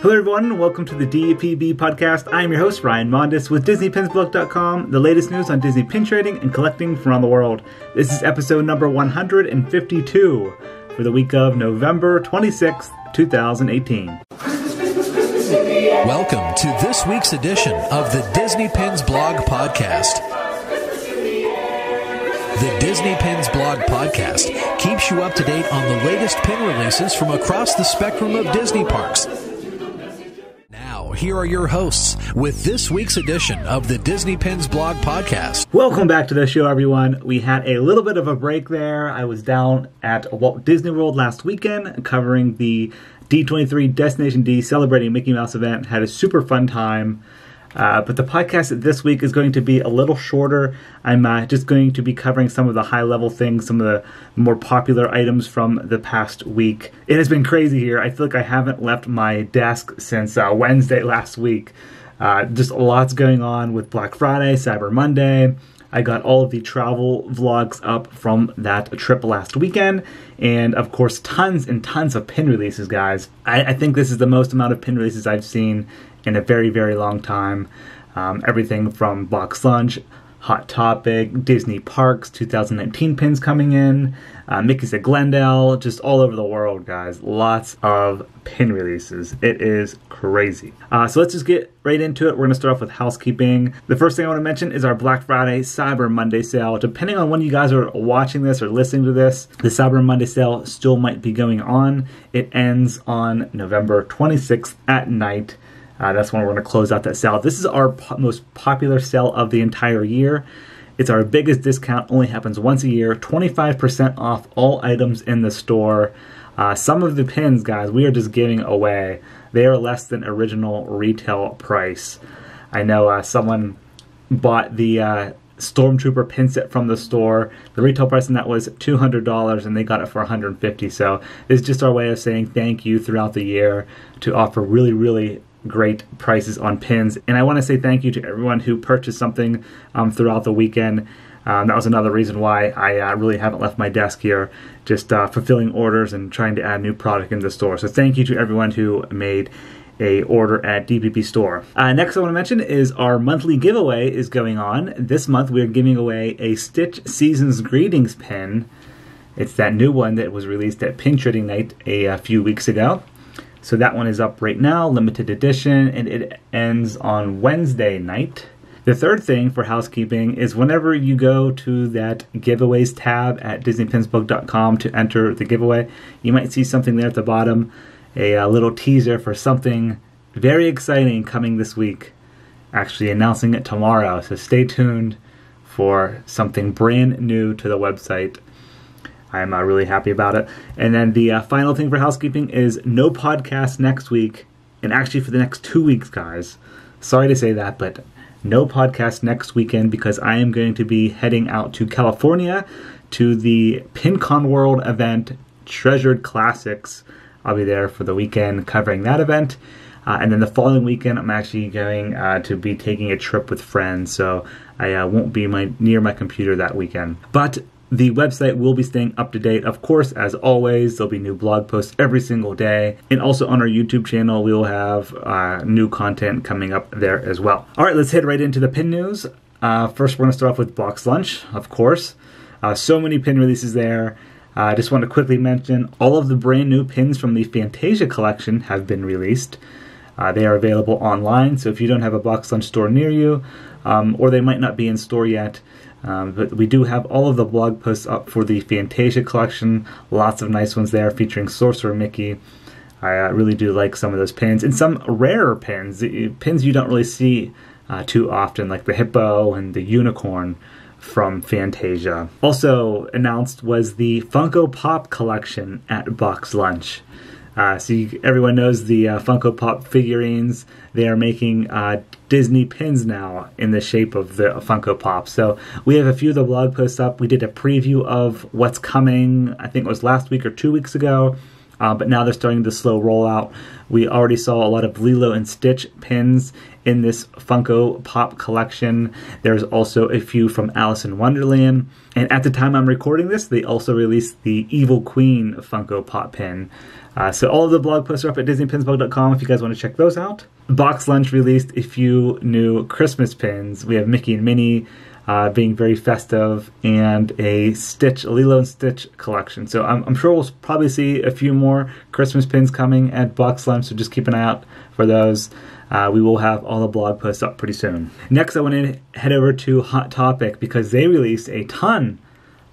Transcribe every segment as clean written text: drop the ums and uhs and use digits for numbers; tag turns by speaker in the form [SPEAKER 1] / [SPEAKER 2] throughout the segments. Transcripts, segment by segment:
[SPEAKER 1] Hello everyone, welcome to the DPB podcast. I am your host, Ryan Mondis with DisneyPinsBlog.com, the latest news on Disney pin trading and collecting from around the world. This is episode number 152 for the week of November 26th, 2018.
[SPEAKER 2] Welcome to this week's edition of the Disney Pins Blog Podcast. The Disney Pins Blog Podcast keeps you up to date on the latest pin releases from across the spectrum of Disney parks. Now, here are your hosts with this week's edition of the Disney Pins Blog Podcast.
[SPEAKER 1] Welcome back to the show, everyone. We had a little bit of a break there. I was down at Walt Disney World last weekend covering the D23 Destination D Celebrating Mickey Mouse event. Had a super fun time. But the podcast this week is going to be a little shorter. I'm just going to be covering some of the high-level things, some of the more popular items from the past week. It has been crazy here. I feel like I haven't left my desk since Wednesday last week. Just lots going on with Black Friday, Cyber Monday. I got all of the travel vlogs up from that trip last weekend. And, of course, tons and tons of pin releases, guys. I think this is the most amount of pin releases I've seen in a very, very long time. Everything from BoxLunch, Hot Topic, Disney Parks, 2019 pins coming in, Mickey's at Glendale, just all over the world, guys. Lots of pin releases. It is crazy. So let's just get right into it. We're going to start off with housekeeping. The first thing I want to mention is our Black Friday Cyber Monday sale. Depending on when you guys are watching this or listening to this, the Cyber Monday sale still might be going on. It ends on November 26th at night. That's when we're going to close out that sale. This is our most popular sale of the entire year. It's our biggest discount, only happens once a year, 25% off all items in the store. Some of the pins, guys, we are just giving away. They are less than original retail price. I know someone bought the Stormtrooper pin set from the store. The retail price on that was $200 and they got it for $150. So it's just our way of saying thank you throughout the year to offer really, really great prices on pins. And I want to say thank you to everyone who purchased something throughout the weekend. That was another reason why I really haven't left my desk here, just fulfilling orders and trying to add new product in the store. So thank you to everyone who made a order at DPB store. Next I want to mention is our monthly giveaway is going on. This month we are giving away a Stitch Seasons Greetings pin. It's that new one that was released at Pin Trading Night a few weeks ago. So that one is up right now, limited edition, and it ends on Wednesday night. The third thing for housekeeping is whenever you go to that giveaways tab at DisneyPinsBlog.com to enter the giveaway, you might see something there at the bottom, a little teaser for something very exciting coming this week. Actually announcing it tomorrow, so stay tuned for something brand new to the website. I'm really happy about it. And then the final thing for housekeeping is no podcast next week. And actually for the next 2 weeks, guys. Sorry to say that, but no podcast next weekend because I am going to be heading out to California to the PinCon World event, Treasured Classics. I'll be there for the weekend covering that event. And then the following weekend, I'm actually going to be taking a trip with friends. So I won't be near my computer that weekend. But the website will be staying up to date. Of course, as always, there'll be new blog posts every single day. And also on our YouTube channel, we will have new content coming up there as well. All right, let's head right into the pin news. First, we're going to start off with BoxLunch, of course. So many pin releases there. I just want to quickly mention all of the brand new pins from the Fantasia collection have been released. They are available online, so if you don't have a BoxLunch store near you, or they might not be in store yet, but we do have all of the blog posts up for the Fantasia collection. Lots of nice ones there featuring Sorcerer Mickey. I really do like some of those pins. And some rarer pins, pins you don't really see too often, like the Hippo and the Unicorn from Fantasia. Also announced was the Funko Pop collection at BoxLunch. Everyone knows the Funko Pop figurines. They are making Disney pins now in the shape of the Funko Pop. So we have a few of the blog posts up. We did a preview of what's coming, I think it was last week or 2 weeks ago. but now they're starting the slow rollout. We already saw a lot of Lilo and Stitch pins in this Funko Pop collection. There's also a few from Alice in Wonderland. And at the time I'm recording this, they also released the Evil Queen Funko Pop pin. So all of the blog posts are up at DisneyPinsBlog.com if you guys want to check those out. BoxLunch released a few new Christmas pins. We have Mickey and Minnie being very festive, and a Lilo and Stitch collection. So I'm sure we'll probably see a few more Christmas pins coming at BoxLunch, so just keep an eye out for those. We will have all the blog posts up pretty soon. Next, I want to head over to Hot Topic because they released a ton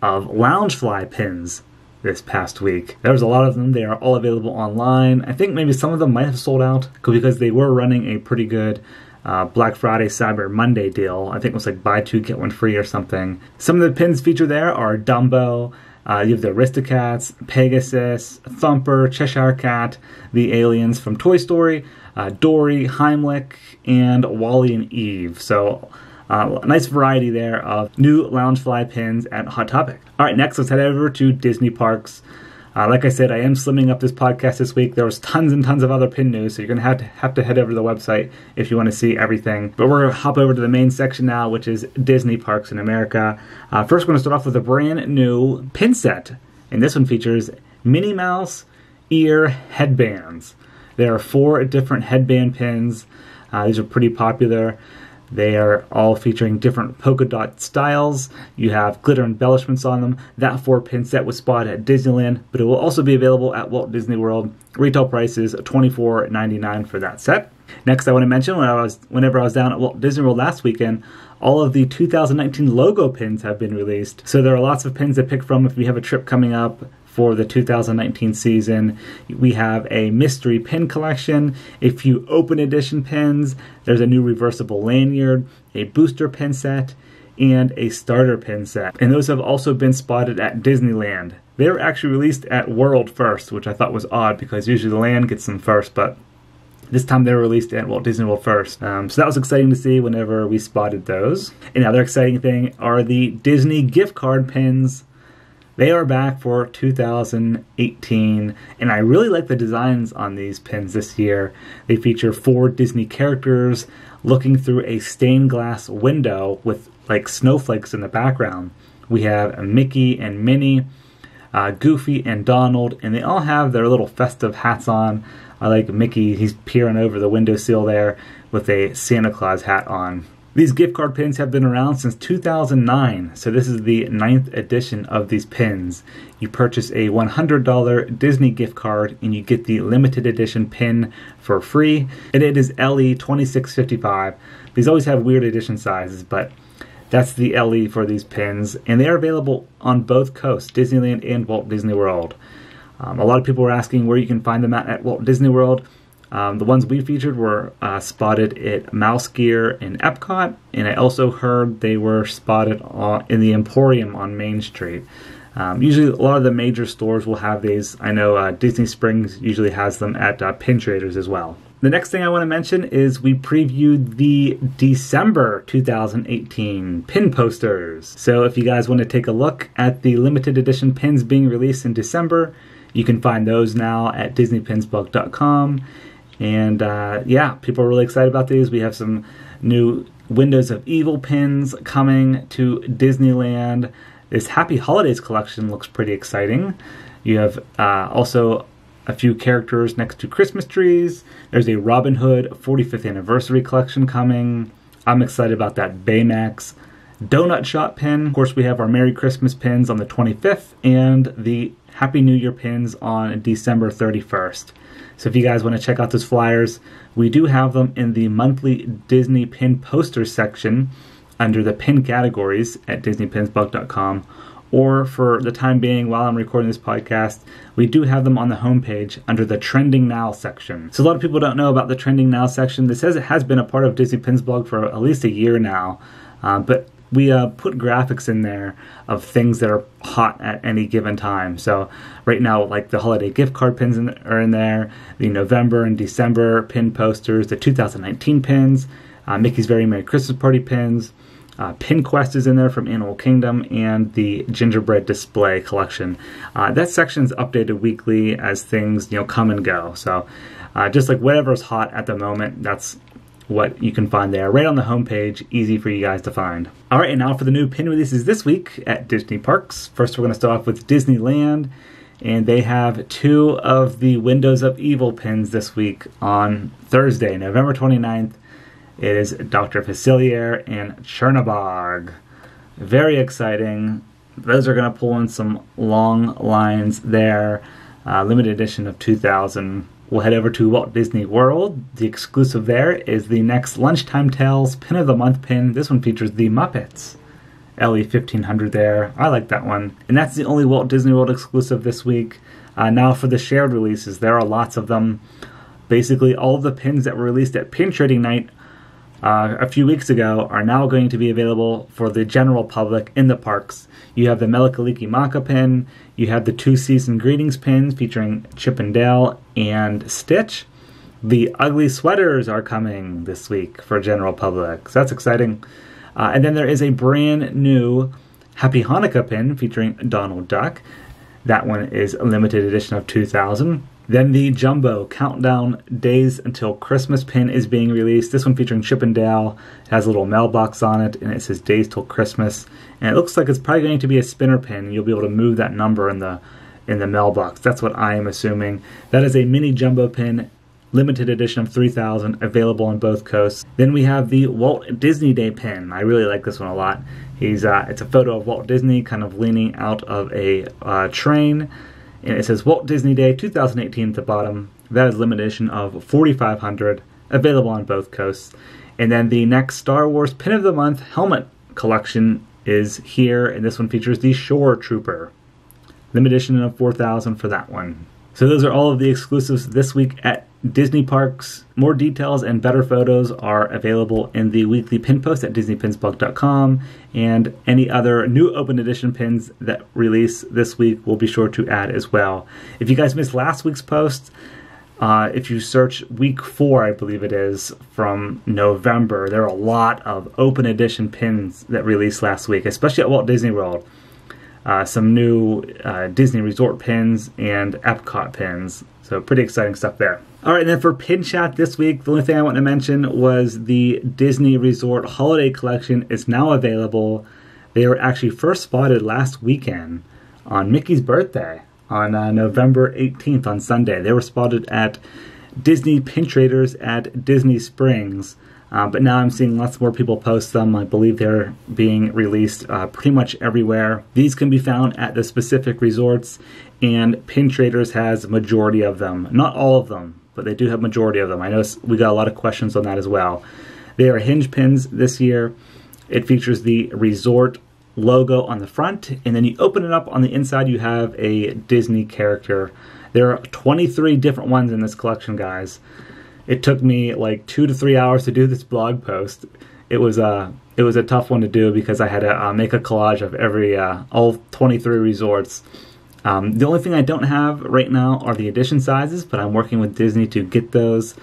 [SPEAKER 1] of Loungefly pins this past week. There was a lot of them. They are all available online. I think maybe some of them might have sold out because they were running a pretty good Black Friday, Cyber Monday deal. I think it was like buy two, get one free or something. Some of the pins featured there are Dumbo, you have the Aristocats, Pegasus, Thumper, Cheshire Cat, the aliens from Toy Story, Dory, Heimlich, and Wally and Eve. So a nice variety there of new Loungefly pins at Hot Topic. All right, next let's head over to Disney Parks. Like I said, I am slimming up this podcast this week. There was tons and tons of other pin news, so you're going to have to head over to the website if you want to see everything. But we're going to hop over to the main section now, which is Disney Parks in America. First, we're going to start off with a brand new pin set, and this one features Minnie Mouse ear headbands. There are 4 different headband pins. These are pretty popular. They are all featuring different polka dot styles. You have glitter embellishments on them. That 4-pin set was spotted at Disneyland, but it will also be available at Walt Disney World. Retail price is $24.99 for that set. Next, I want to mention whenever I was down at Walt Disney World last weekend, all of the 2019 logo pins have been released. So there are lots of pins to pick from if you have a trip coming up for the 2019 season. We have a mystery pin collection, a few open edition pins, there's a new reversible lanyard, a booster pin set, and a starter pin set. And those have also been spotted at Disneyland. They were actually released at World first, which I thought was odd because usually the land gets them first, but this time they were released at Walt Disney World first. So that was exciting to see whenever we spotted those. And the other exciting thing are the Disney gift card pins. They are back for 2018, and I really like the designs on these pins this year. They feature 4 Disney characters looking through a stained glass window with like snowflakes in the background. We have Mickey and Minnie, Goofy and Donald, and they all have their little festive hats on. I like Mickey, he's peering over the windowsill there with a Santa Claus hat on. These gift card pins have been around since 2009, so this is the 9th edition of these pins. You purchase a $100 Disney gift card and you get the limited edition pin for free, and it is LE 2655. These always have weird edition sizes, but that's the LE for these pins, and they are available on both coasts, Disneyland and Walt Disney World. A lot of people were asking where you can find them at Walt Disney World. The ones we featured were spotted at Mouse Gear in Epcot, and I also heard they were spotted in the Emporium on Main Street. Usually a lot of the major stores will have these. I know Disney Springs usually has them at Pin Traders as well. The next thing I want to mention is we previewed the December 2018 pin posters. So if you guys want to take a look at the limited edition pins being released in December, you can find those now at DisneyPinsBook.com. And yeah, people are really excited about these. We have some new Windows of Evil pins coming to Disneyland. This Happy Holidays collection looks pretty exciting. You have also a few characters next to Christmas trees. There's a Robin Hood 45th anniversary collection coming. I'm excited about that Baymax Donut Shop pin. Of course, we have our Merry Christmas pins on the 25th and the Happy New Year pins on December 31st. So if you guys want to check out those flyers, we do have them in the monthly Disney pin posters section under the pin categories at DisneyPinsBook.com. Or for the time being, while I'm recording this podcast, we do have them on the homepage under the Trending Now section. So a lot of people don't know about the Trending Now section. This says it has been a part of Disney Pins blog for at least a year now. But we put graphics in there of things that are hot at any given time. So right now, like the holiday gift card pins are in there, the November and December pin posters, the 2019 pins, Mickey's Very Merry Christmas Party pins, Pin Quest is in there from Animal Kingdom, and the Gingerbread Display collection. That section's updated weekly as things come and go. So just like whatever's hot at the moment, that's what you can find there, right on the homepage, easy for you guys to find. All right, and now for the new pin releases this week at Disney Parks. First, we're going to start off with Disneyland, and they have 2 of the Windows of Evil pins this week on Thursday, November 29th. It is Dr. Facilier and Chernabog. Very exciting. Those are going to pull in some long lines there. Limited edition of 2000. We'll head over to Walt Disney World. The exclusive there is the next Lunchtime Tales Pin of the Month pin. This one features the Muppets. LE1500 there. I like that one. And that's the only Walt Disney World exclusive this week. Now for the shared releases, there are lots of them. Basically, all of the pins that were released at Pin Trading Night a few weeks ago are now going to be available for the general public in the parks. You have the Melikaliki Maka pin, you have the 2 Season Greetings pins featuring Chip and Dale and Stitch. The Ugly Sweaters are coming this week for general public, so that's exciting. And then there is a brand new Happy Hanukkah pin featuring Donald Duck. That one is a limited edition of 2000. Then the Jumbo Countdown Days Until Christmas pin is being released. This one featuring Chip and Dale. It has a little mailbox on it, and it says Days Till Christmas. And it looks like it's probably going to be a spinner pin. You'll be able to move that number in the mailbox. That's what I am assuming. That is a mini Jumbo pin, limited edition of 3000, available on both coasts. Then we have the Walt Disney Day pin. I really like this one a lot. It's a photo of Walt Disney kind of leaning out of a train. And it says Walt Disney Day 2018 at the bottom. That is limited edition of 4500, available on both coasts. And then the next Star Wars Pin of the Month helmet collection is here, and this one features the Shore Trooper. Limited edition of 4000 for that one. So those are all of the exclusives this week at Disney Parks. More details and better photos are available in the weekly pin post at DisneyPinsBlog.com, and any other new open edition pins that release this week we'll be sure to add as well. If you guys missed last week's post, if you search week 4, I believe it is, from November, there are a lot of open edition pins that released last week, especially at Walt Disney World. Some new Disney Resort pins and Epcot pins. So pretty exciting stuff there. All right, and then for Pin Chat this week, the only thing I want to mention was the Disney Resort Holiday Collection is now available. They were actually first spotted last weekend on Mickey's birthday on November 18th on Sunday. They were spotted at Disney Pin Traders at Disney Springs. But now I'm seeing lots more people post them. I believe they're being released pretty much everywhere. These can be found at the specific resorts, and Pin Traders has a majority of them. Not all of them, but they do have majority of them. I know we got a lot of questions on that as well. They are hinge pins this year. It features the resort logo on the front, and then you open it up on the inside, you have a Disney character. There are 23 different ones in this collection, guys. It took me like 2 to 3 hours to do this blog post. It was a tough one to do because I had to make a collage of all 23 resorts. The only thing I don't have right now are the edition sizes, but I'm working with Disney to get those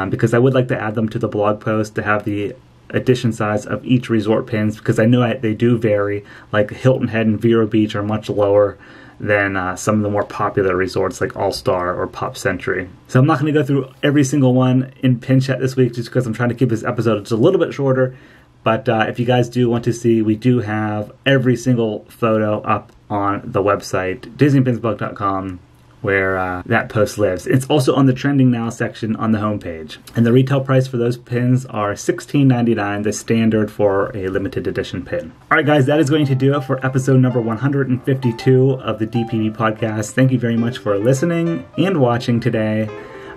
[SPEAKER 1] because I would like to add them to the blog post to have the edition size of each resort pins, because I know they do vary. Like Hilton Head and Vero Beach are much lower than some of the more popular resorts like All Star or Pop Century. So I'm not going to go through every single one in Pin Chat this week just because I'm trying to keep this episode just a little bit shorter. But if you guys do want to see, we do have every single photo up on the website, DisneyPinsBlog.com, where that post lives. It's also on the Trending Now section on the homepage. And the retail price for those pins are $16.99, the standard for a limited edition pin. All right, guys, that is going to do it for episode number 152 of the DPB podcast. Thank you very much for listening and watching today.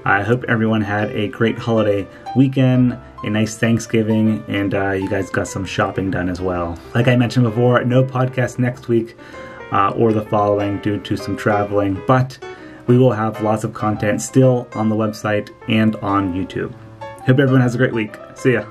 [SPEAKER 1] I hope everyone had a great holiday weekend, a nice Thanksgiving, and you guys got some shopping done as well. Like I mentioned before, no podcast next week or the following due to some traveling, but we will have lots of content still on the website and on YouTube. Hope everyone has a great week. See ya.